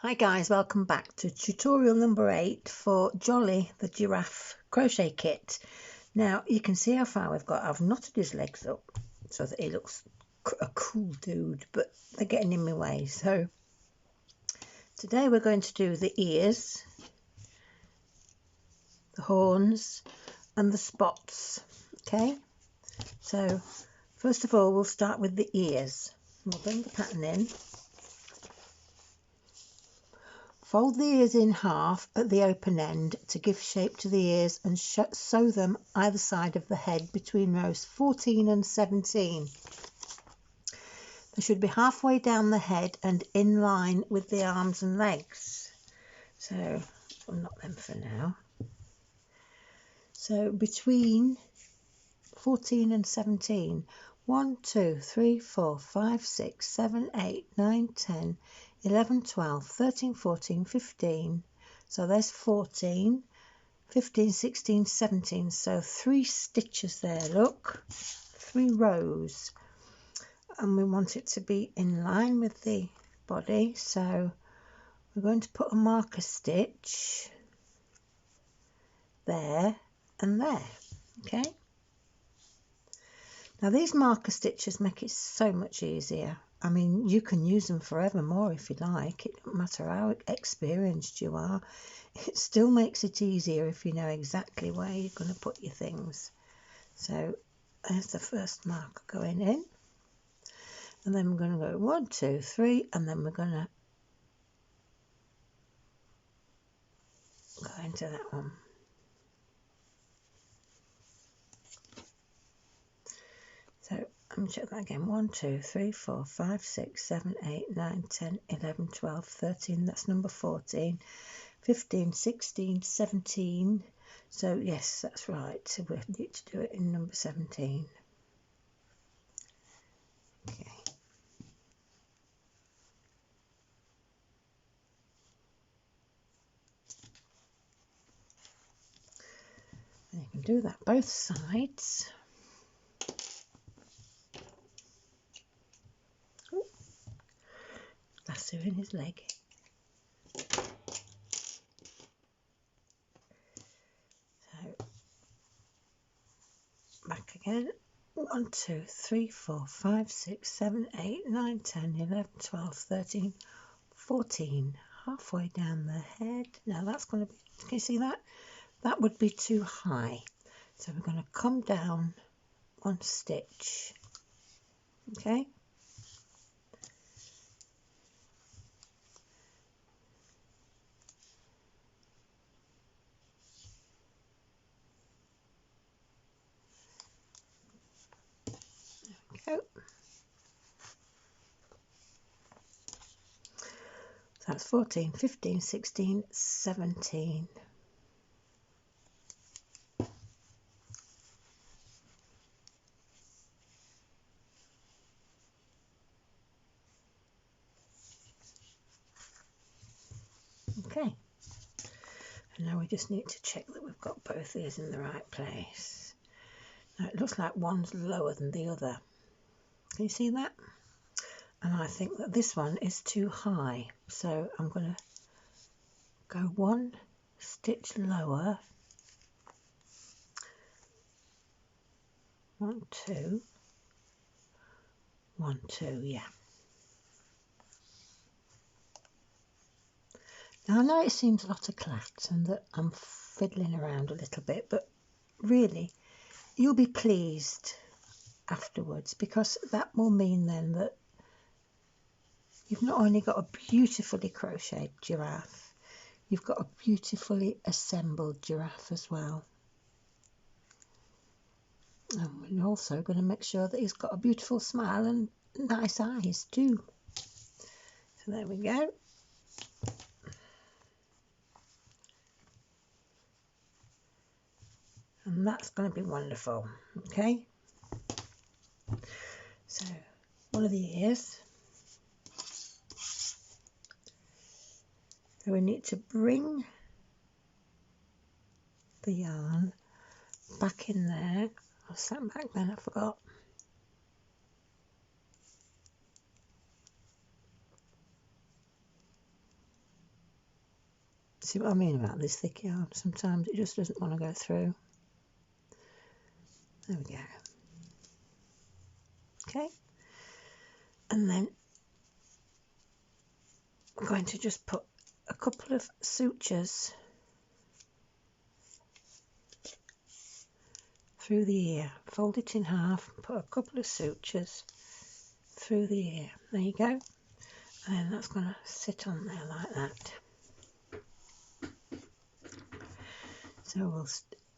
Hi guys, welcome back to tutorial number 8 for Jolly the Giraffe Crochet Kit. Now you can see how far we've got. I've knotted his legs up so that he looks a cool dude, but they're getting in my way. So today we're going to do the ears, the horns and the spots. Okay, so first of all we'll start with the ears. We'll bring the pattern in. Fold the ears in half at the open end to give shape to the ears and sew them either side of the head between rows 14 and 17. They should be halfway down the head and in line with the arms and legs. So I'll knot them for now. So between 14 and 17, 1, 2, 3, 4, 5, 6, 7, 8, 9, 10, 11, 12, 13, 14, 15. So there's 14, 15, 16, 17. So 3 stitches there, look, 3 rows. And we want it to be in line with the body. So we're going to put a marker stitch there and there, okay? Now these marker stitches make it so much easier. I mean, you can use them forevermore if you like. It doesn't matter how experienced you are. It still makes it easier if you know exactly where you're going to put your things. So there's the first marker going in. And then we're going to go 1, 2, 3, and then we're going to go into that one. So I'm check that again. 1, 2, 3, 4, 5, 6, 7, 8, 9, 10, 11, 12, 13. That's number 14. 15, 16, 17. So yes, that's right. So we need to do it in number 17. Okay. And you can do that both sides. Lasso in his leg. So back again. 1, 2, 3, 4, 5, 6, 7, 8, 9, 10, 11, 12, 13, 14. Halfway down the head. Now that's going to be, can you see that? That would be too high. So we're going to come down 1 stitch. Okay. Go. So that's 14, 15, 16, 17. Okay. And now we just need to check that we've got both these in the right place. Now it looks like one's lower than the other. Can you see that? And I think that this one is too high. So I'm going to go 1 stitch lower. 1, 2. 1, 2, yeah. Now I know it seems a lot of clacks and that I'm fiddling around a little bit, but really you'll be pleased afterwards, because that will mean then that you've not only got a beautifully crocheted giraffe, you've got a beautifully assembled giraffe as well. And we're also going to make sure that he's got a beautiful smile and nice eyes too. So there we go. And that's going to be wonderful. Okay. So one of the ears. So we need to bring the yarn back in there. I'll stand back then, I forgot. See what I mean about this thick yarn? Sometimes it just doesn't want to go through. There we go. Okay, and then I'm going to just put a couple of sutures through the ear. Fold it in half, put a couple of sutures through the ear. There you go. And then that's going to sit on there like that. So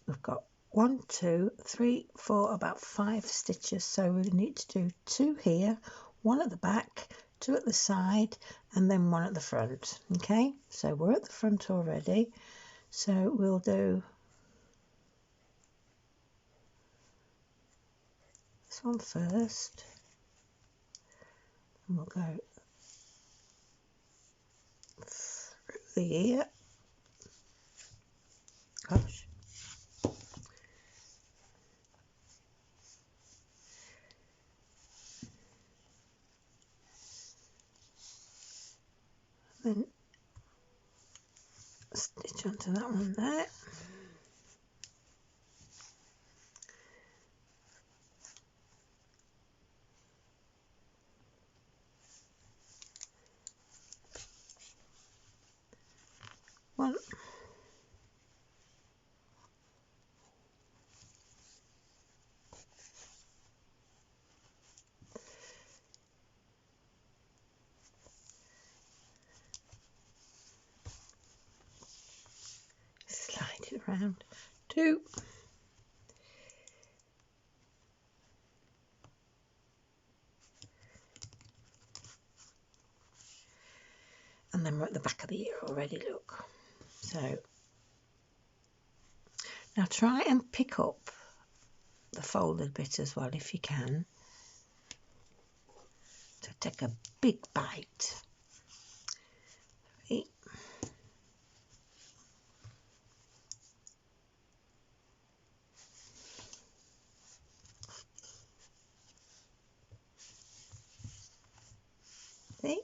we've got 1, 2, 3, 4, about 5 stitches. So we need to do 2 here, 1 at the back, 2 at the side, and then 1 at the front. Okay, so we're at the front already. So we'll do this one first, and we'll go through the ear. Gosh. Then stitch onto that one there. One. Slide it around. 2. And then we're at the back of the ear already, look. So now try and pick up the folded bit as well if you can. So take a big bite. 3. See?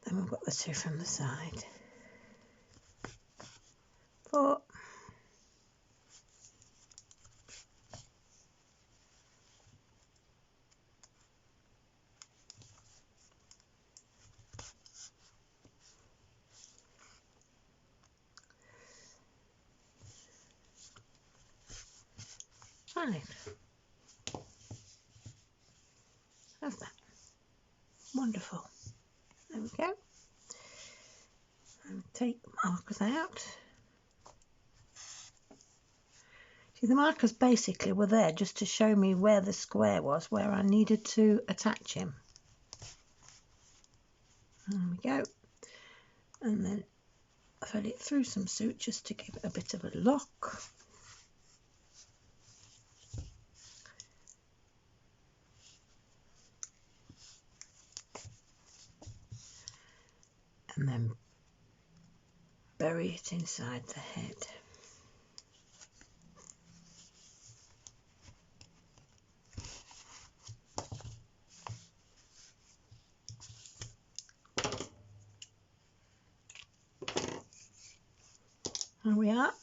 Then we've got the 2 from the side. 4. Fine. How's that? Wonderful. There we go. And take the markers out. See, the markers basically were there just to show me where the square was, where I needed to attach him. There we go. And then thread it through some sutures to give it a bit of a lock. And then bury it inside the head. There we are.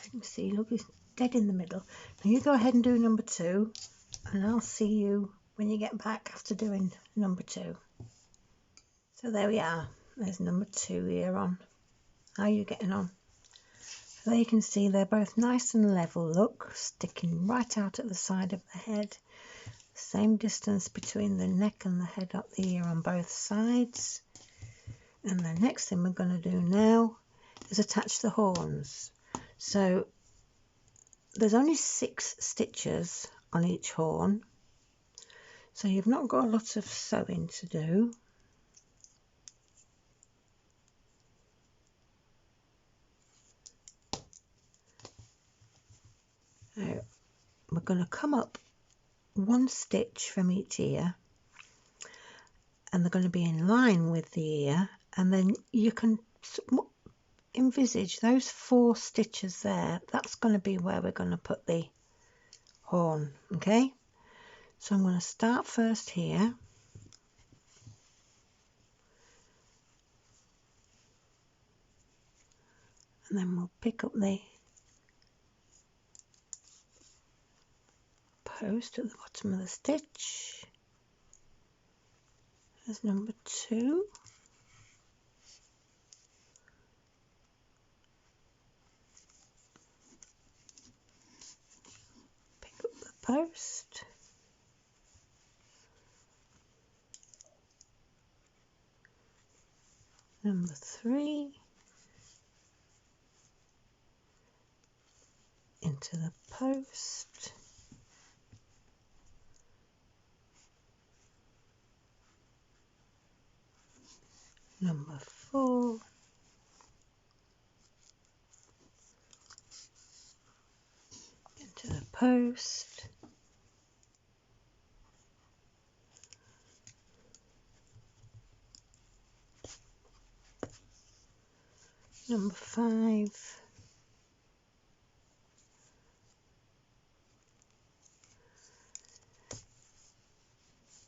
You can see, look, it's dead in the middle. Now you go ahead and do number 2, and I'll see you when you get back after doing number 2. So there we are. There's number 2 here on. How are you getting on? So there you can see they're both nice and level, look, sticking right out at the side of the head. Same distance between the neck and the head up the ear on both sides. And the next thing we're going to do now is attach the horns. So there's only 6 stitches on each horn, so you've not got a lot of sewing to do. So we're going to come up 1 stitch from each ear, and they're going to be in line with the ear, and then you can envisage those 4 stitches there. That's going to be where we're going to put the horn. Okay, so I'm going to start first here, and then we'll pick up the post at the bottom of the stitch as number 2. Pick up the post, number 3, into the post, number 4, into the post, number 5,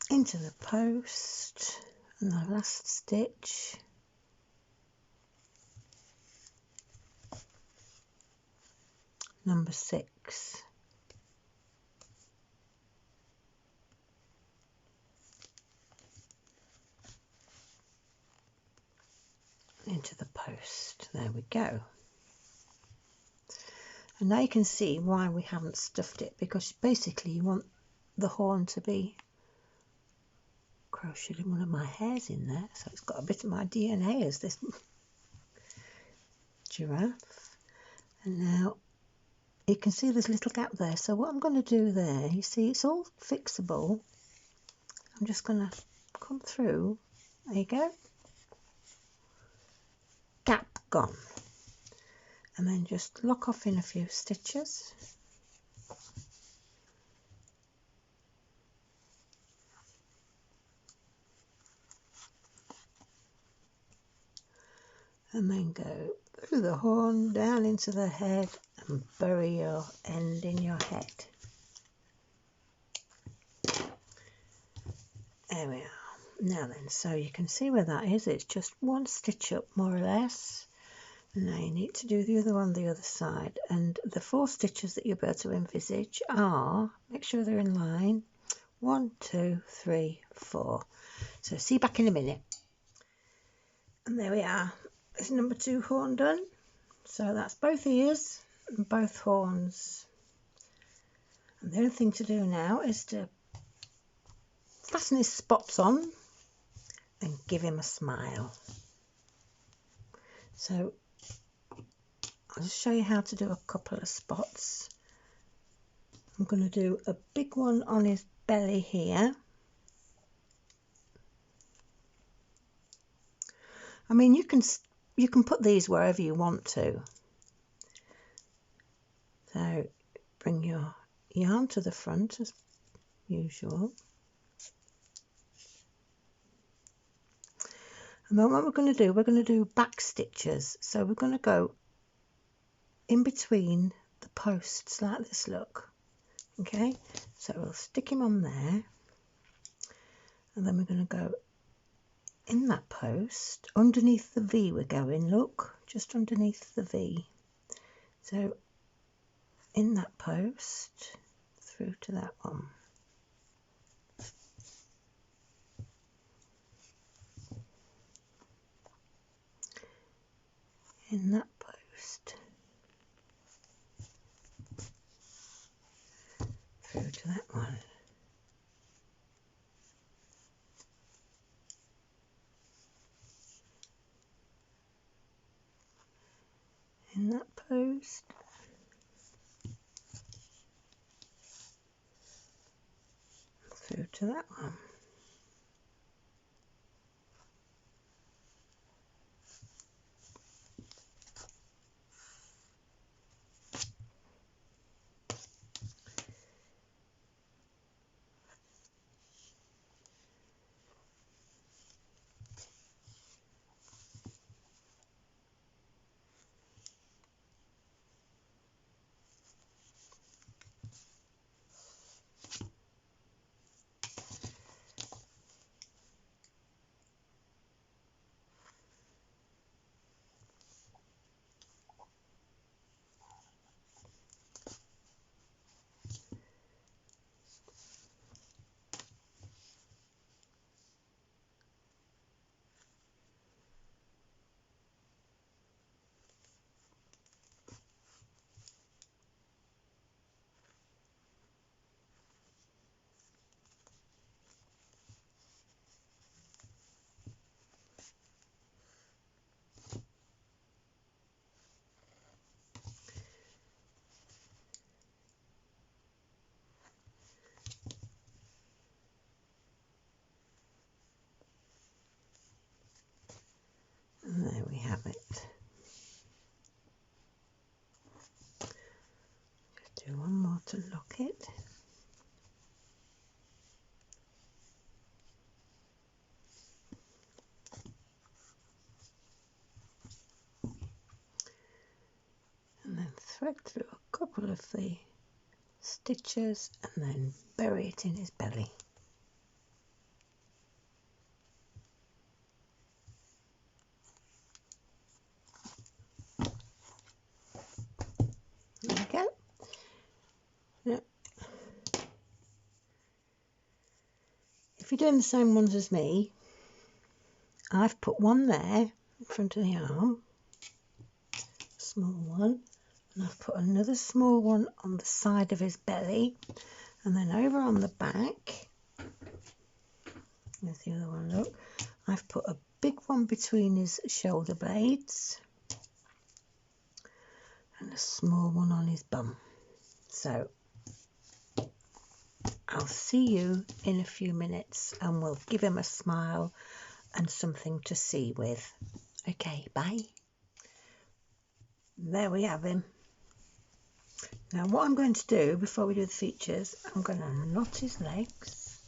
into the post, and the last stitch, number 6, into the post. There we go. And now you can see why we haven't stuffed it, because basically you want the horn to be crocheted in one of my hairs in there, so it's got a bit of my DNA as this giraffe. And now you can see there's a little gap there, so what I'm going to do there, you see it's all fixable. I'm just going to come through, there you go, gap gone, and then just lock off in a few stitches. And then go through the horn, down into the head, and bury your end in your head. There we are. Now then, so you can see where that is. It's just one stitch up, more or less. And now you need to do the other one the other side. And the 4 stitches that you're able to envisage are, make sure they're in line, 1, 2, 3, 4. So see you back in a minute. And there we are. There's number 2 horn done. So that's both ears and both horns. And the only thing to do now is to fasten his spots on and give him a smile. So I'll just show you how to do a couple of spots. I'm going to do a big one on his belly here. I mean, you can put these wherever you want to. So bring your yarn to the front as usual. And then what we're going to do back stitches. So we're going to go in between the posts like this, look. Okay, so we'll stick him on there. And then we're going to go in that post, underneath the V we're going, look, just underneath the V. So in that post, through to that one. In that post, through to that one. In that post, through to that one. we have it. Just do one more to lock it. And then thread through a couple of the stitches and then bury it in his belly. There we go. Now, if you're doing the same ones as me, I've put one there in front of the arm, a small one, and I've put another small one on the side of his belly, and then over on the back, there's the other one, look, I've put a big one between his shoulder blades and a small one on his bum. So I'll see you in a few minutes and we'll give him a smile and something to see with. Okay, bye. There we have him. Now what I'm going to do before we do the features, I'm going to knot his legs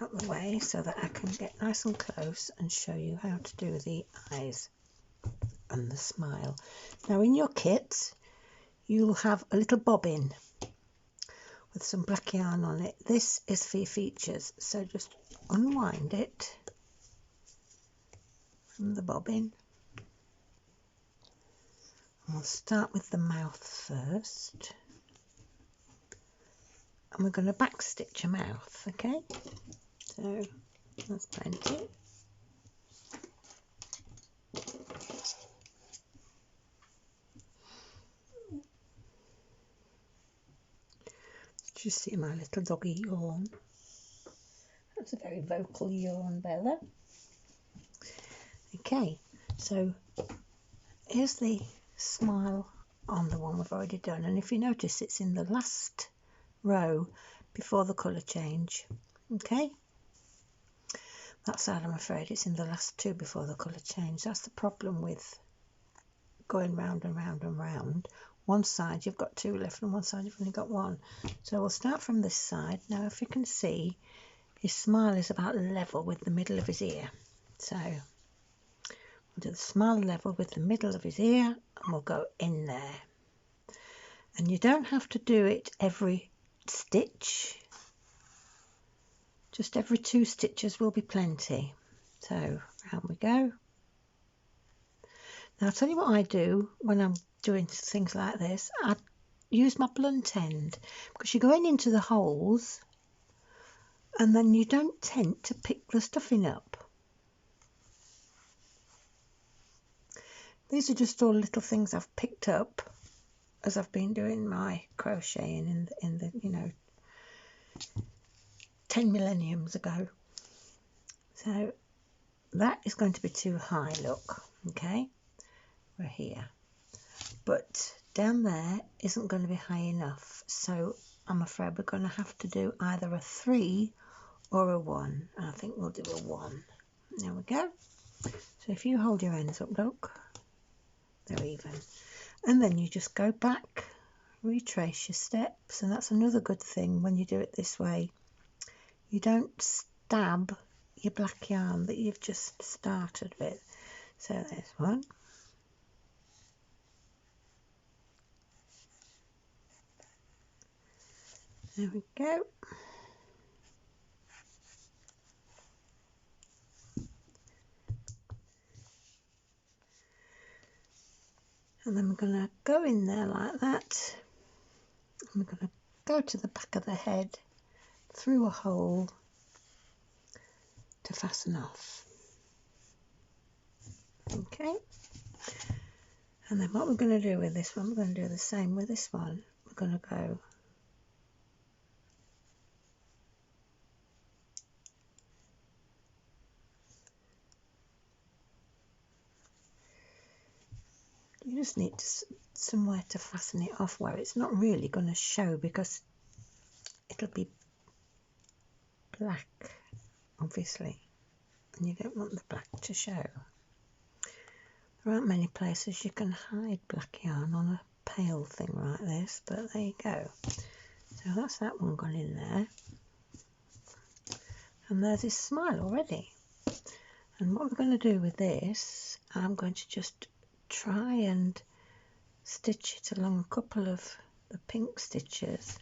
out the way so that I can get nice and close and show you how to do the eyes and the smile. Now in your kit you'll have a little bobbin with some black yarn on it. This is for your features, so just unwind it from the bobbin. And we'll start with the mouth first, and we're going to back stitch a mouth, okay? So that's plenty. Just see my little doggy yawn. That's a very vocal yawn, Bella. Okay, so here's the smile on the one we've already done, and if you notice it's in the last row before the colour change. Okay, that side I'm afraid it's in the last two before the colour change. That's the problem with going round and round and round. One side you've got two left and one side you've only got one. So we'll start from this side. Now if you can see, his smile is about level with the middle of his ear. So we'll do the smile level with the middle of his ear and we'll go in there. And you don't have to do it every stitch. Just every 2 stitches will be plenty. So round we go. Now I'll tell you what I do when I'm doing things like this. I use my blunt end because you're going into the holes and then you don't tend to pick the stuffing up. These are just all little things I've picked up as I've been doing my crocheting in the you know 10 millenniums ago. So that is going to be too high, look, okay, we're here, but down there isn't going to be high enough, so I'm afraid we're going to have to do either a 3 or a 1. I think we'll do a 1. There we go. So if you hold your ends up, look, they're even, and then you just go back, retrace your steps, and that's another good thing when you do it this way. You don't stab your black yarn that you've just started with. So there's 1. There we go. And then we're going to go in there like that. And we're going to go to the back of the head through a hole to fasten off. Okay. And then what we're going to do with this one, we're going to do the same with this one. We're going to go you just need somewhere to fasten it off where it's not really going to show because it'll be black, obviously, and you don't want the black to show. There aren't many places you can hide black yarn on a pale thing like this, but there you go. So that's that one gone in there. And there's this smile already. And what we're going to do with this, I'm going to just try and stitch it along a couple of the pink stitches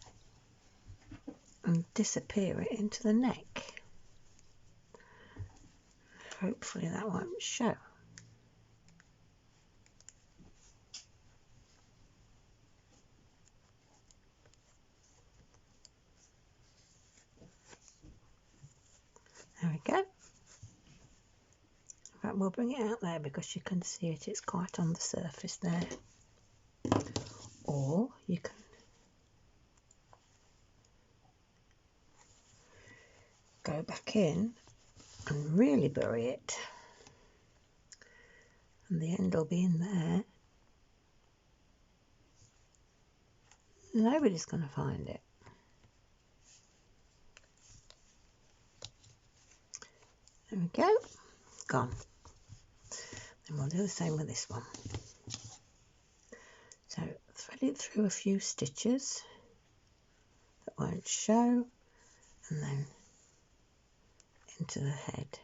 and disappear it into the neck. Hopefully that won't show. There we go. In fact, we'll bring it out there because you can see it, it's quite on the surface there. Or you can go back in and really bury it. And the end will be in there. Nobody's going to find it. There we go. Gone. Then we'll do the same with this one. So thread it through a few stitches that won't show, and then into the head.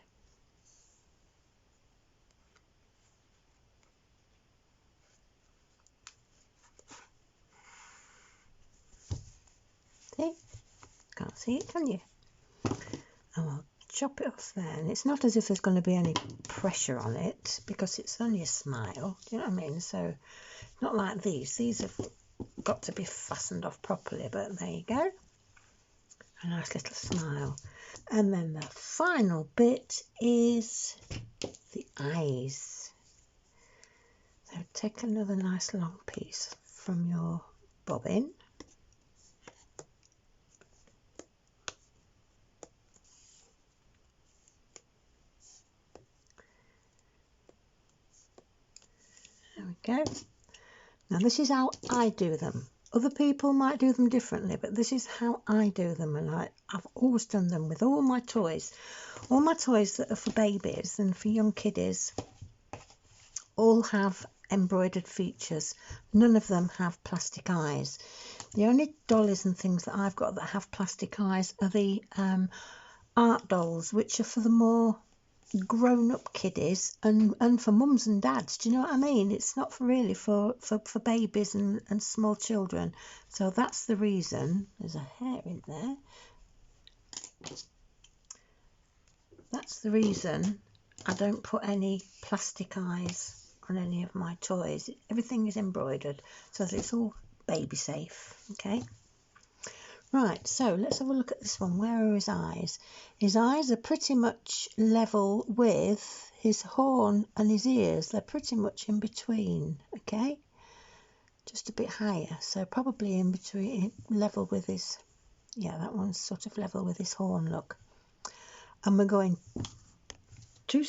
See? Can't see it, can you? And we'll chop it off there. And it's not as if there's going to be any pressure on it because it's only a smile. Do you know what I mean? So not like these. These have got to be fastened off properly, but there you go. A nice little smile. And then the final bit is the eyes. So take another nice long piece from your bobbin. There we go. Now this is how I do them. Other people might do them differently, but this is how I do them, and I've always done them with all my toys. All my toys that are for babies and for young kiddies all have embroidered features. None of them have plastic eyes. The only dollies and things that I've got that have plastic eyes are the art dolls, which are for the more grown-up kiddies and for mums and dads. Do you know what I mean? It's not really for babies and small children. So that's the reason. There's a hair in there. That's the reason I don't put any plastic eyes on any of my toys. Everything is embroidered so that it's all baby safe. Okay. Right, so let's have a look at this one. Where are his eyes? His eyes are pretty much level with his horn and his ears. They're pretty much in between, okay? Just a bit higher, so probably in between, level with his, yeah, that one's sort of level with his horn, look. And we're going two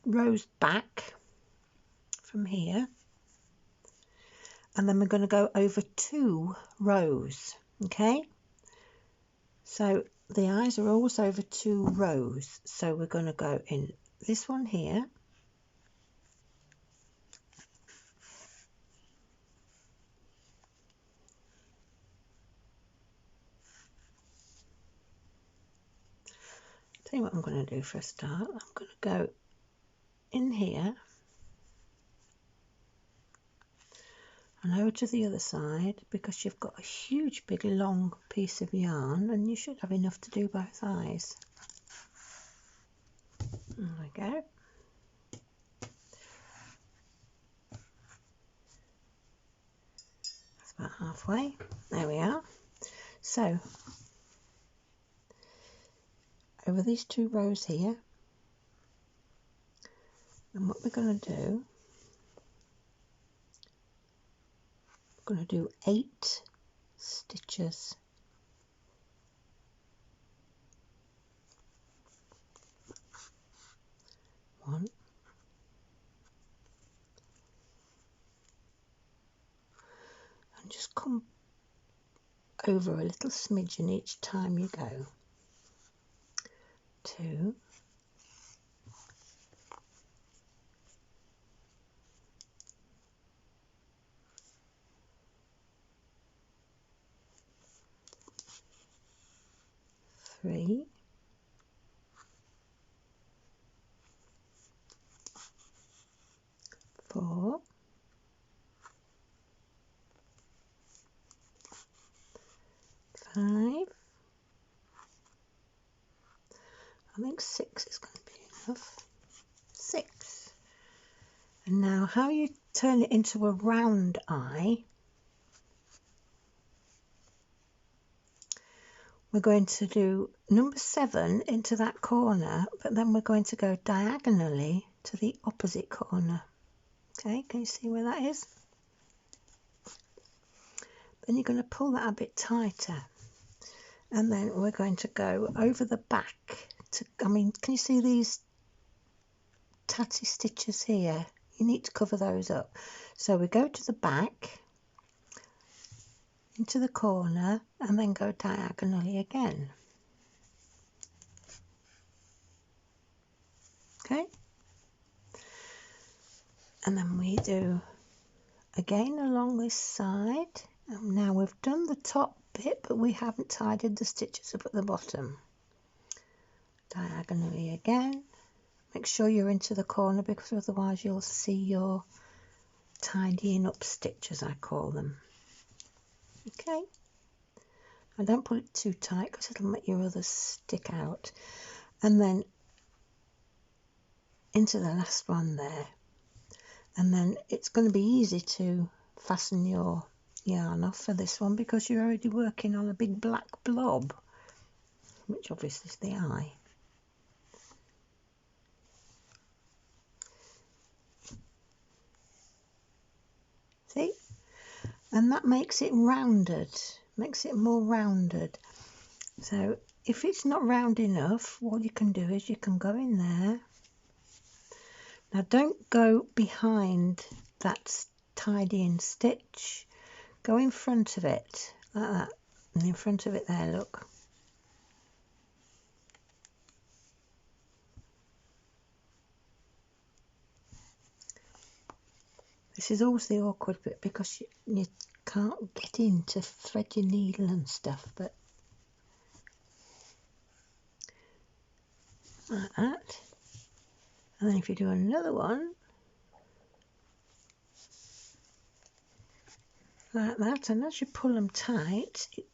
rows back from here. And then we're going to go over 2 rows. Okay, so the eyes are always over 2 rows, so we're going to go in this one here, tell you what I'm going to do for a start. I'm going to go in here and over to the other side, because you've got a huge big long piece of yarn and you should have enough to do both eyes. There we go. That's about halfway. There we are. So over these 2 rows here, and what we're going to do, we're going to do 8 stitches. 1, and just come over a little smidgen each time you go. 2, 3, 4, 5, I think 6 is going to be enough, 6. And now how you turn it into a round eye, we're going to do number 7 into that corner, but then we're going to go diagonally to the opposite corner. Okay, can you see where that is? Then you're going to pull that a bit tighter, and then we're going to go over the back to, I mean, can you see these tatty stitches here? You need to cover those up. So we go to the back, into the corner, and then go diagonally again. Okay, and then we do again along this side. And now we've done the top bit, but we haven't tidied the stitches up at the bottom. Diagonally again. Make sure you're into the corner, because otherwise you'll see your tidying up stitch, as I call them. Okay, and don't pull it too tight because it'll make your others stick out. And then into the last one there, and then it's going to be easy to fasten your yarn off for this one, because you're already working on a big black blob, which obviously is the eye. See? And that makes it rounded, makes it more rounded. So if it's not round enough, what you can do is you can go in there. Now don't go behind that tidying stitch, go in front of it like that, and in front of it there, look. This is always the awkward bit, because you can't get in to thread your needle and stuff, but like that. And then if you do another one like that, and as you pull them tight, it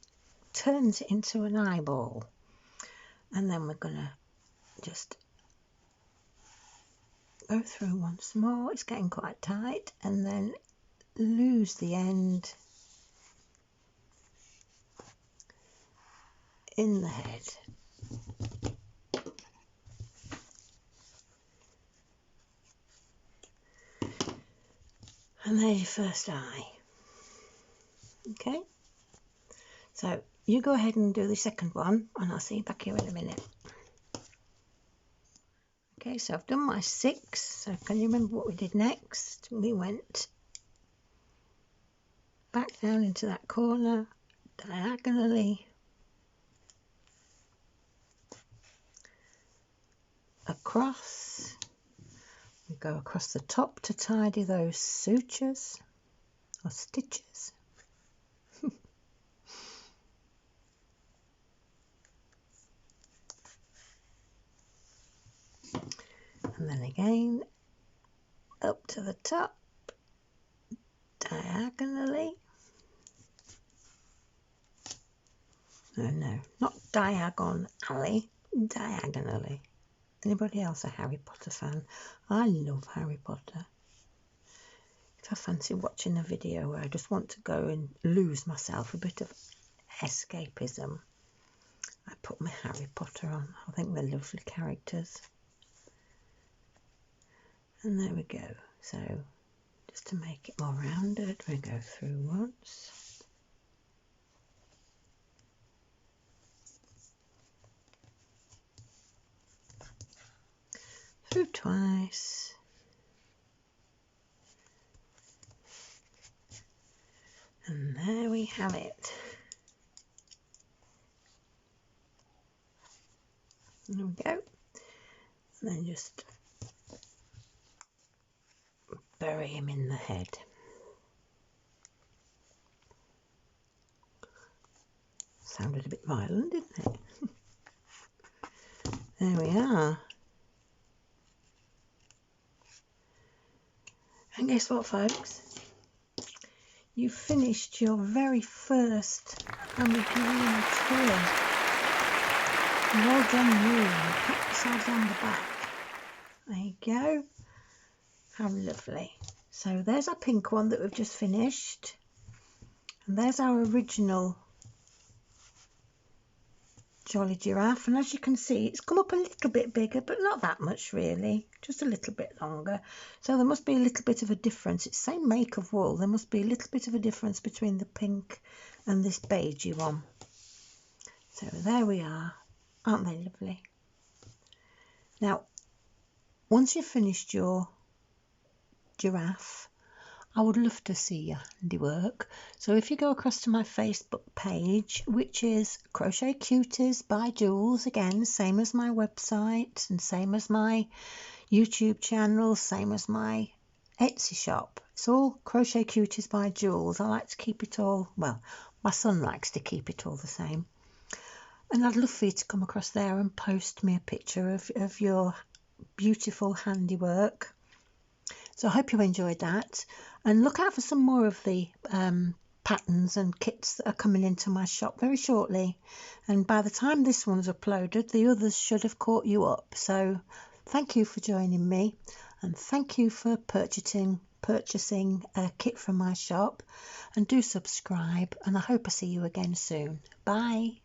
turns it into an eyeball. And then we're going to just go through once more. It's getting quite tight, and then lose the end in the head. And there's your first eye. Okay, so you go ahead and do the second one, and I'll see you back here in a minute. Okay, so I've done my 6. So can you remember what we did next? We went back down into that corner, diagonally, across. We go across the top to tidy those sutures or stitches. And then again up to the top, diagonally. No, not diagonally, diagonally. Anybody else a Harry Potter fan? I love Harry Potter. If I fancy watching a video where I just want to go and lose myself, a bit of escapism, I put my Harry Potter on. I think they're lovely characters. And there we go. So just to make it more rounded, we go through once, through twice, and there we have it. There we go. And then just bury him in the head. Sounded a bit violent, didn't it? There we are. And guess what, folks? You've finished your very first ambiguity tour. Well done you. Pat yourselves on the back. There you go. How lovely. So there's our pink one that we've just finished. And there's our original Jolly Giraffe, and as you can see it's come up a little bit bigger, but not that much really, just a little bit longer. So there must be a little bit of a difference. It's the same make of wool, there must be a little bit of a difference between the pink and this beigey one. So there we are. Aren't they lovely? Now once you've finished your giraffe, I would love to see your handiwork. So if you go across to my Facebook page, which is Crochet Cuties by Jools, again, same as my website and same as my YouTube channel, same as my Etsy shop. It's all Crochet Cuties by Jools. I like to keep it all, well, my son likes to keep it all the same. And I'd love for you to come across there and post me a picture of your beautiful handiwork. So I hope you enjoyed that, and look out for some more of the patterns and kits that are coming into my shop very shortly, and by the time this one's uploaded the others should have caught you up. So thank you for joining me, and thank you for purchasing a kit from my shop, and do subscribe, and I hope I see you again soon. Bye.